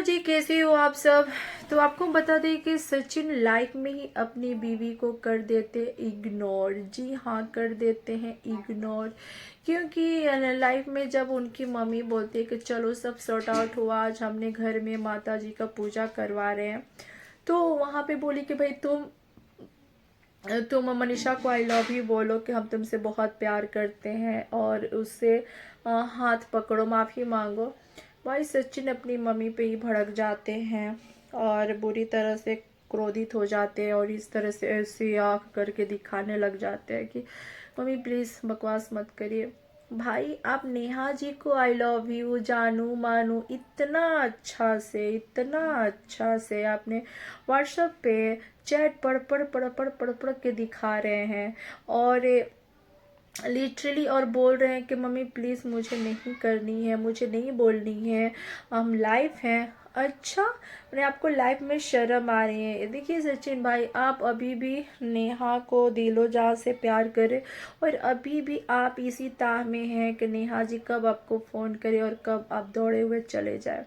जी, कैसे हो आप सब। तो आपको बता दें कि सचिन लाइफ में ही अपनी बीवी को कर देते इग्नोर। जी हाँ, कर देते हैं इग्नोर। क्योंकि लाइफ में जब उनकी मम्मी बोलती है कि चलो सब सॉर्ट आउट हुआ, आज हमने घर में माता जी का पूजा करवा रहे हैं, तो वहाँ पे बोली कि भाई तुम मनीषा को आई लव यू बोलो कि हम तुमसे बहुत प्यार करते हैं और उससे हाथ पकड़ो, माफ़ी मांगो। भाई सचिन अपनी मम्मी पे ही भड़क जाते हैं और बुरी तरह से क्रोधित हो जाते हैं और इस तरह से ऐसी आँख करके दिखाने लग जाते हैं कि मम्मी प्लीज़ बकवास मत करिए। भाई आप नेहा जी को आई लव यू जानू मानू इतना अच्छा से आपने व्हाट्सएप पे चैट पढ़ के दिखा रहे हैं और लिटरली और बोल रहे हैं कि मम्मी प्लीज़ मुझे नहीं करनी है, मुझे नहीं बोलनी है, हम लाइव हैं। अच्छा, मैंने आपको लाइफ में शर्म आ रही है। देखिए सचिन भाई, आप अभी भी नेहा को दिलो जान से प्यार करें और अभी भी आप इसी ताह में हैं कि नेहा जी कब आपको फ़ोन करे और कब आप दौड़े हुए चले जाए।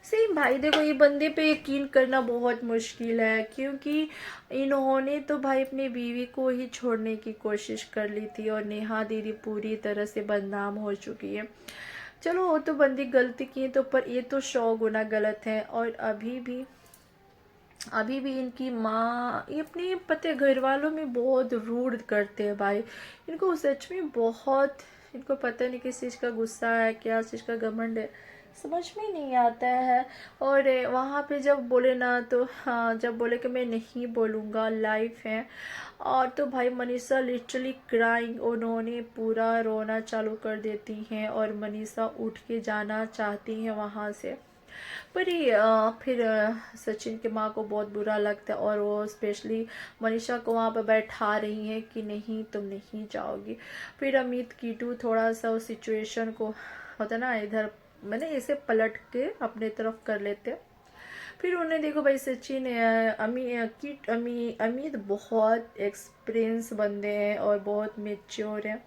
सेम भाई, देखो ये बंदे पे यकीन करना बहुत मुश्किल है क्योंकि इन्होंने तो भाई अपनी बीवी को ही छोड़ने की कोशिश कर ली थी और नेहा दीदी पूरी तरह से बदनाम हो चुकी है। चलो वो तो बंदी गलती की है तो, पर ये तो 100 गुना गलत है। और अभी भी इनकी माँ ये अपने पते घर वालों में बहुत रूड करते हैं भाई। इनको सच में बहुत, इनको पता नहीं किस चीज़ का गुस्सा है, क्या चीज़ का घमंड है, समझ में नहीं आता है। और वहाँ पे जब बोले ना तो हाँ, जब बोले कि मैं नहीं बोलूँगा लाइफ है, और तो भाई मनीषा लिटरली क्राइंग, उन्होंने पूरा रोना चालू कर देती हैं और मनीषा उठ के जाना चाहती हैं वहाँ से। पर ये फिर सचिन के माँ को बहुत बुरा लगता है और वो स्पेशली मनीषा को वहाँ पर बैठा रही हैं कि नहीं तुम नहीं जाओगी। फिर अमित कीटू थोड़ा सा उस सिचुएशन को होता ना इधर मैंने इसे पलट के अपने तरफ कर लेते। फिर उन्हें देखो भाई सचिन अमित बहुत एक्सपीरियंस बंदे हैं और बहुत मेच्योर हैं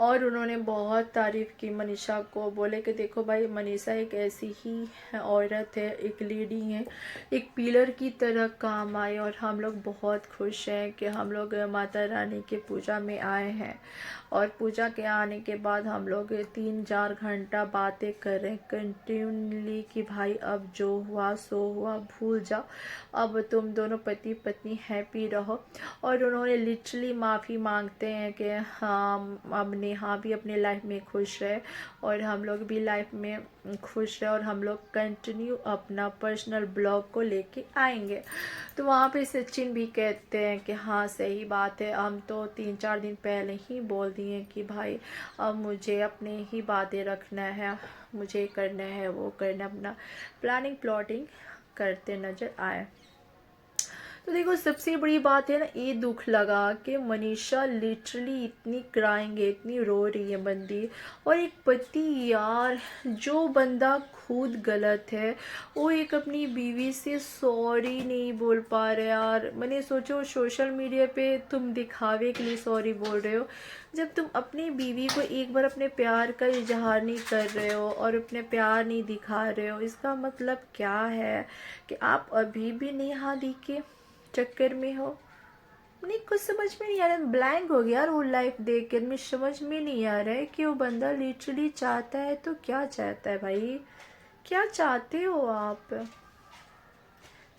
और उन्होंने बहुत तारीफ़ की मनीषा को। बोले कि देखो भाई मनीषा एक ऐसी ही औरत है, एक लेडी है, एक पिलर की तरह काम आए और हम लोग बहुत खुश हैं कि हम लोग माता रानी के पूजा में आए हैं और पूजा के आने के बाद हम लोग 3-4 घंटा बातें कर रहे हैं कंटिन्यूली कि भाई अब जो हुआ सो हुआ, भूल जाओ, अब तुम दोनों पति पत्नी हैप्पी रहो। और उन्होंने लिटरली माफ़ी मांगते हैं कि हाँ अब नेहा भी अपने लाइफ में खुश रहे और हम लोग भी लाइफ में खुश रहे और हम लोग कंटिन्यू अपना पर्सनल ब्लॉग को लेके आएंगे। तो वहाँ पे सचिन भी कहते हैं कि हाँ सही बात है, हम तो 3-4 दिन पहले ही बोल दिए कि भाई अब मुझे अपने ही बातें रखना है, मुझे करना है वो करना, अपना प्लानिंग प्लॉटिंग करते नज़र आए। तो देखो सबसे बड़ी बात है ना, ये दुख लगा कि मनीषा लिटरली इतनी क्राइंग है, इतनी रो रही है बंदी। और एक पति यार, जो बंदा खुद गलत है वो एक अपनी बीवी से सॉरी नहीं बोल पा रहे यार। मैंने सोचो सोशल मीडिया पे तुम दिखावे के लिए सॉरी बोल रहे हो, जब तुम अपनी बीवी को एक बार अपने प्यार का इजहार नहीं कर रहे हो और अपने प्यार नहीं दिखा रहे हो, इसका मतलब क्या है कि आप अभी भी नेहा दी के चक्कर में हो। नहीं कुछ समझ में नहीं आ रहा, ब्लैंक हो गया यार वो लाइफ देख कर। मैं समझ में नहीं आ रहा है कि वो बंदा लिटरली चाहता है तो क्या चाहता है भाई, क्या चाहते हो आप।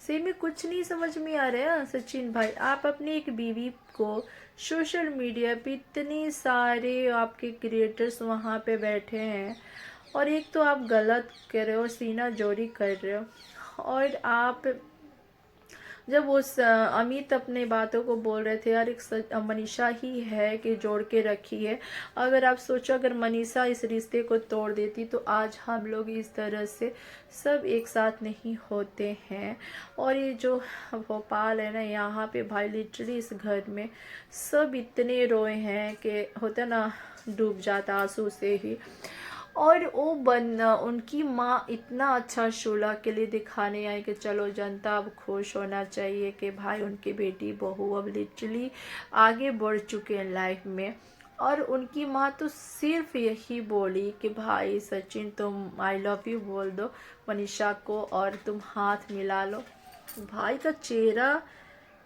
सही में कुछ नहीं समझ में आ रहा है सचिन भाई। आप अपनी एक बीवी को सोशल मीडिया पे इतने सारे आपके क्रिएटर्स वहाँ पे बैठे हैं और एक तो आप गलत कर रहे हो, सीना जोरी कर रहे हो। और आप जब उस अमित अपने बातों को बोल रहे थे यार, एक मनीषा ही है कि जोड़ के रखी है। अगर आप सोचो अगर मनीषा इस रिश्ते को तोड़ देती तो आज हम लोग इस तरह से सब एक साथ नहीं होते हैं। और ये जो भोपाल है ना, यहाँ पे भाई लिटरली इस घर में सब इतने रोए हैं कि होता ना डूब जाता आंसू से ही। और वो उनकी माँ इतना अच्छा शोला के लिए दिखाने आई कि चलो जनता अब खुश होना चाहिए कि भाई उनकी बेटी बहू अब लिटरली आगे बढ़ चुके हैं लाइफ में। और उनकी माँ तो सिर्फ यही बोली कि भाई सचिन तुम आई लव यू बोल दो मनीषा को और तुम हाथ मिला लो। भाई का चेहरा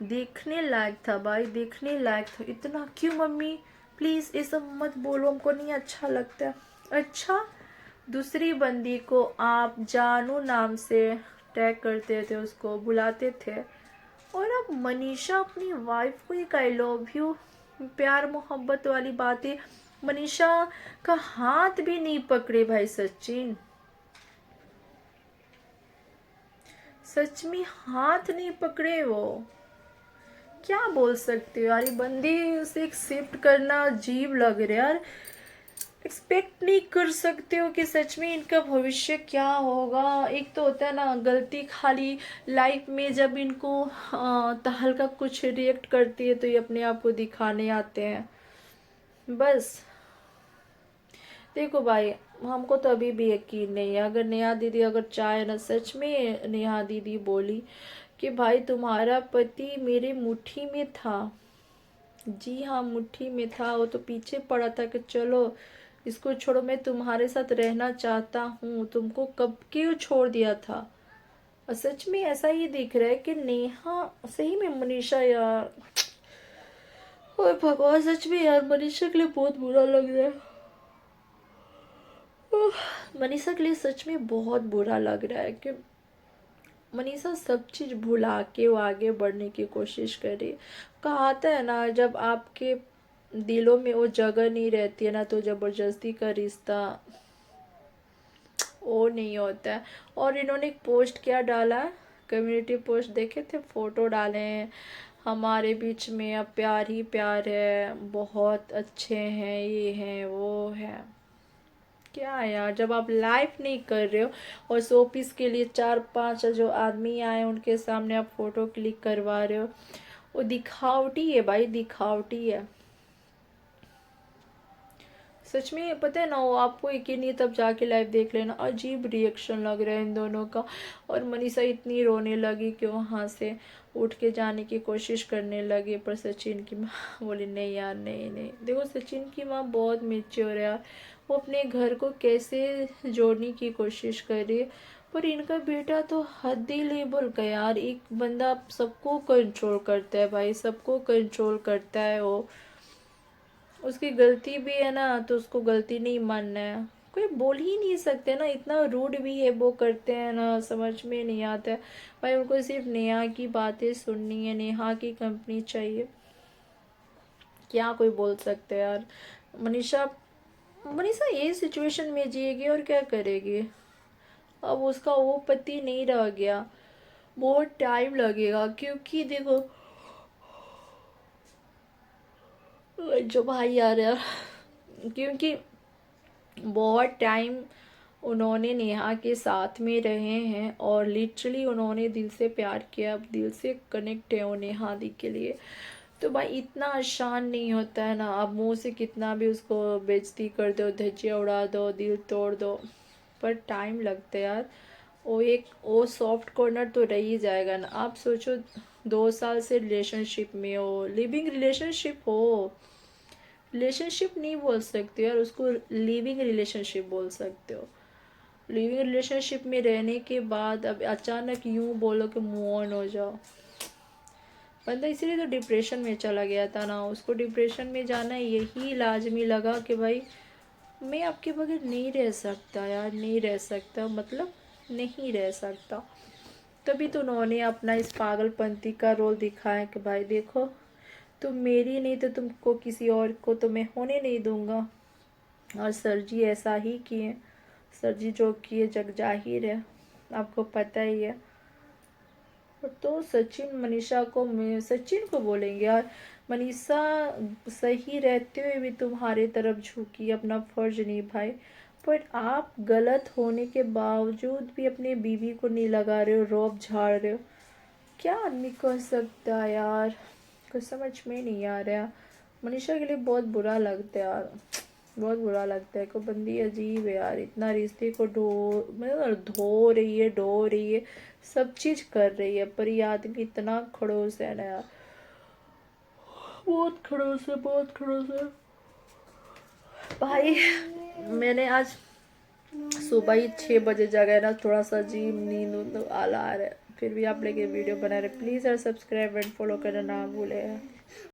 देखने लायक था भाई, देखने लायक था। इतना क्यों मम्मी, प्लीज ये सब मत बोलो, हमको नहीं अच्छा लगता। अच्छा, दूसरी बंदी को आप जानू नाम से टैग करते थे, उसको बुलाते थे, और अब मनीषा अपनी वाइफ को एक आई लव यू प्यार मोहब्बत वाली बातें, मनीषा का हाथ भी नहीं पकड़े भाई सचिन। सच में हाथ नहीं पकड़े वो। क्या बोल सकते हो यार, ये बंदी से एक्सेप्ट करना अजीब लग रहा है यार। एक्सपेक्ट नहीं कर सकते हो कि सच में इनका भविष्य क्या होगा। एक तो होता है ना गलती, खाली लाइफ में जब इनको हल्का कुछ रिएक्ट करती है तो ये अपने आप को दिखाने आते हैं बस। देखो भाई, हमको तो अभी भी यकीन नहीं है। अगर नेहा दीदी अगर चाहे ना, सच में नेहा दीदी बोली कि भाई तुम्हारा पति मेरे मुट्ठी में था, जी हाँ मुट्ठी में था, वो तो पीछे पड़ा था कि चलो इसको छोड़ो, मैं तुम्हारे साथ रहना चाहता हूँ, तुमको कब क्यों छोड़ दिया था। और सच में ऐसा ही दिख रहा है कि नेहा सही में मनीषा यार, ओए भगवान सच में यार मनीषा के लिए बहुत बुरा लग रहा है। मनीषा के लिए सच में बहुत बुरा लग रहा है कि मनीषा सब चीज़ भुला के वो आगे बढ़ने की कोशिश कर रही है। कहाता है ना, जब आपके दिलों में वो जगह नहीं रहती है ना, तो ज़बरदस्ती का रिश्ता वो नहीं होता है। और इन्होंने एक पोस्ट क्या डाला, कम्युनिटी पोस्ट देखे थे, फोटो डाले हैं, हमारे बीच में अब प्यार ही प्यार है, बहुत अच्छे हैं, ये हैं वो है। क्या यार, जब आप लाइफ नहीं कर रहे हो और शो पीस के लिए 4-5 जो आदमी आए उनके सामने आप फोटो क्लिक करवा रहे हो, वो दिखावटी है भाई, दिखावटी है। सच में पता है ना, वो आपको यकीन नहीं, तब जाके लाइव देख लेना, अजीब रिएक्शन लग रहा है इन दोनों का। और मनीषा इतनी रोने लगी कि वहाँ से उठ के जाने की कोशिश करने लगी, पर सचिन की माँ बोली नहीं यार, नहीं नहीं। देखो सचिन की माँ बहुत मेच्योर है यार, वो अपने घर को कैसे जोड़ने की कोशिश कर रही है। पर इनका बेटा तो हद ही लेवल का यार, एक बंदा सबको कंट्रोल करता है भाई, सबको कंट्रोल करता है वो। उसकी गलती भी है ना तो उसको गलती नहीं मानना है, कोई बोल ही नहीं सकते ना, इतना रूड भी है वो करते हैं ना, समझ में नहीं आता है भाई। उनको सिर्फ नेहा की बातें सुननी है, नेहा की कंपनी चाहिए। क्या कोई बोल सकते हैं यार। मनीषा मनीषा ये सिचुएशन में जिएगी और क्या करेगी। अब उसका वो पति नहीं रह गया, बहुत टाइम लगेगा, क्योंकि देखो जो भाई आ रहा है, क्योंकि बहुत टाइम उन्होंने नेहा के साथ में रहे हैं और लिटरली उन्होंने दिल से प्यार किया, अब दिल से कनेक्ट है वो नेहा दी के लिए। तो भाई इतना आसान नहीं होता है ना, आप मुंह से कितना भी उसको बेइज्जती कर दो, धज्जियाँ उड़ा दो, दिल तोड़ दो, पर टाइम लगता है यार। वो सॉफ्ट कॉर्नर तो रह ही जाएगा ना। आप सोचो 2 साल से रिलेशनशिप में हो, लिविंग रिलेशनशिप हो, रिलेशनशिप नहीं बोल सकते यार उसको, लिविंग रिलेशनशिप बोल सकते हो। लिविंग रिलेशनशिप में रहने के बाद अब अचानक यूं बोलो कि मूव ऑन हो जाओ। बंदा इसीलिए तो डिप्रेशन में चला गया था ना, उसको डिप्रेशन में जाना यही लाजमी लगा कि भाई मैं आपके बगैर नहीं रह सकता यार, नहीं रह सकता, मतलब नहीं रह सकता। तभी तो उन्होंने अपना इस पागलपंती का रोल दिखाया कि भाई देखो, तुम मेरी नहीं तो तुमको किसी और को तो मैं होने नहीं दूंगा। और सर जी ऐसा ही किए, सर जी जो किए जग जाहिर है, आपको पता ही है। तो सचिन मनीषा को, मैं सचिन को बोलेंगे यार, मनीषा सही रहते हुए भी तुम्हारे तरफ झुकी, अपना फर्ज निभाई, पर आप गलत होने के बावजूद भी अपने बीवी को नहीं लगा रहे हो, रौब झाड़ रहे हो। क्या आदमी कर सकता है यार, कुछ समझ में नहीं आ रहा। मनीषा के लिए बहुत बुरा लगता है यार, बहुत बुरा लगता है। को बंदी अजीब है यार, इतना रिश्ते को मतलब धो रही है, ढो रही है, सब चीज कर रही है, पर ये आदमी इतना खड़ूस है ना यार, बहुत खड़ूस है, बहुत खड़ूस है। भाई मैंने आज सुबह ही 6 बजे जगह ना, थोड़ा सा अजीब नींद आला आ रहा है, फिर भी आप लोग ये वीडियो बना रहे। प्लीज़ यार सब्सक्राइब एंड फॉलो करना ना भूले।